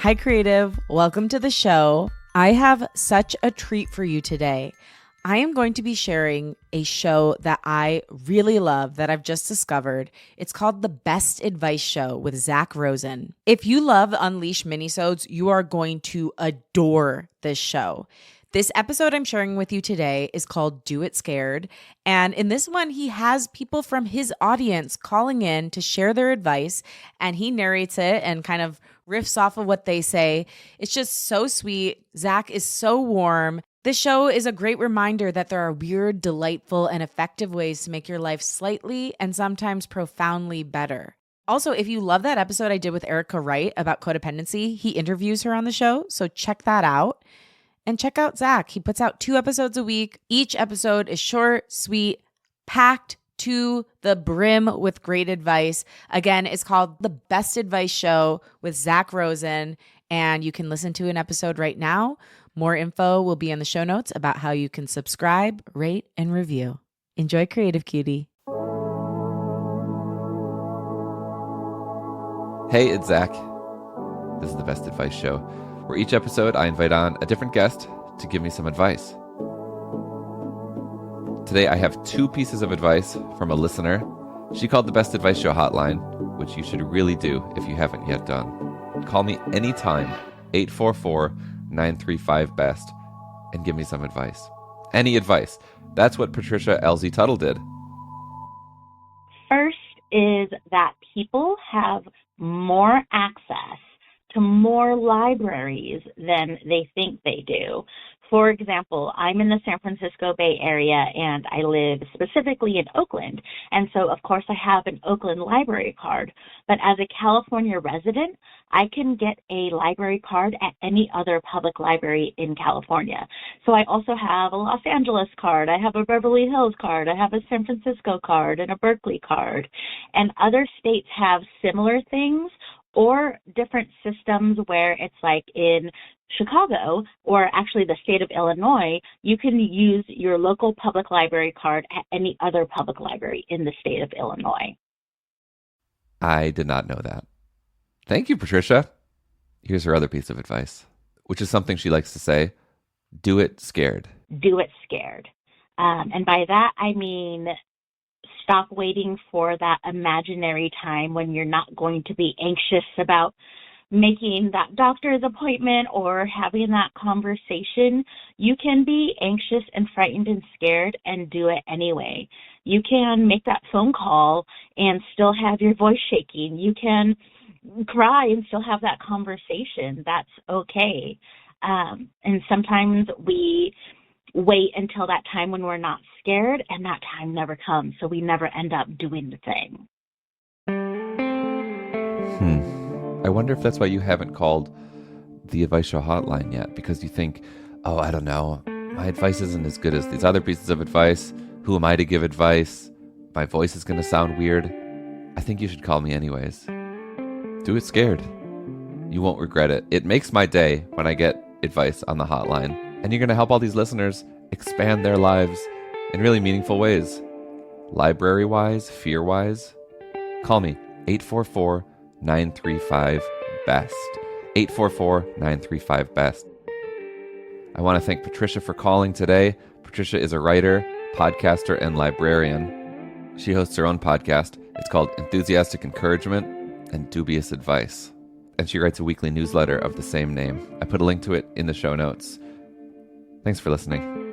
Hi, Creative. Welcome to the show. I have such a treat for you today. I am going to be sharing a show that I really love that I've just discovered. It's called The Best Advice Show with Zach Rosen. If you love Unleash minisodes, you are going to adore this show. This episode I'm sharing with you today is called Do It Scared. And in this one, he has people from his audience calling in to share their advice, and he narrates it and kind of riffs off of what they say. It's just so sweet. Zach is so warm. This show is a great reminder that there are weird, delightful, and effective ways to make your life slightly and sometimes profoundly better. Also, if you love that episode I did with Erica Wright about codependency, he interviews her on the show, so check that out. And check out Zach. He puts out 2 episodes a week. Each episode is short, sweet, packed to the brim with great advice. Again, it's called The Best Advice Show with Zach Rosen, and you can listen to an episode right now. More info will be in the show notes about how you can subscribe, rate, and review. Enjoy, Creative Cutie. Hey, it's Zach. This is The Best Advice Show, where each episode I invite on a different guest to give me some advice. Today I have 2 pieces of advice from a listener. She called the Best Advice Show hotline, which you should really do if you haven't yet done. Call me anytime, 844-935-BEST, and give me some advice. Any advice. That's what Patricia LZ Tuttle did. First is that people have more access to more libraries than they think they do. For example, I'm in the San Francisco Bay Area and I live specifically in Oakland. And so, of course, I have an Oakland library card. But as a California resident, I can get a library card at any other public library in California. So I also have a Los Angeles card, I have a Beverly Hills card, I have a San Francisco card, and a Berkeley card. And other states have similar things, or different systems where it's like in Chicago, or actually the state of Illinois, you can use your local public library card at any other public library in the state of Illinois. I did not know that. Thank you, Patricia. Here's her other piece of advice, which is something she likes to say: do it scared. Do it scared. And by that, I mean, stop waiting for that imaginary time when you're not going to be anxious about making that doctor's appointment or having that conversation. You can be anxious and frightened and scared and do it anyway. You can make that phone call and still have your voice shaking. You can cry and still have that conversation. That's okay. And sometimes we wait until that time when we're not scared, and that time never comes, so we never end up doing the thing. I wonder if that's why you haven't called the Advice Show hotline yet, because you think, oh, I don't know, my advice isn't as good as these other pieces of advice. Who am I to give advice? My voice is going to sound weird. I think you should call me anyways. Do it scared. You won't regret it. It makes my day when I get advice on the hotline, and you're going to help all these listeners expand their lives in really meaningful ways. Library-wise, fear-wise. Call me, 844-935-BEST. 844-935-BEST. I want to thank Patricia for calling today. Patricia is a writer, podcaster, and librarian. She hosts her own podcast. It's called Enthusiastic Encouragement and Dubious Advice. And she writes a weekly newsletter of the same name. I put a link to it in the show notes. Thanks for listening.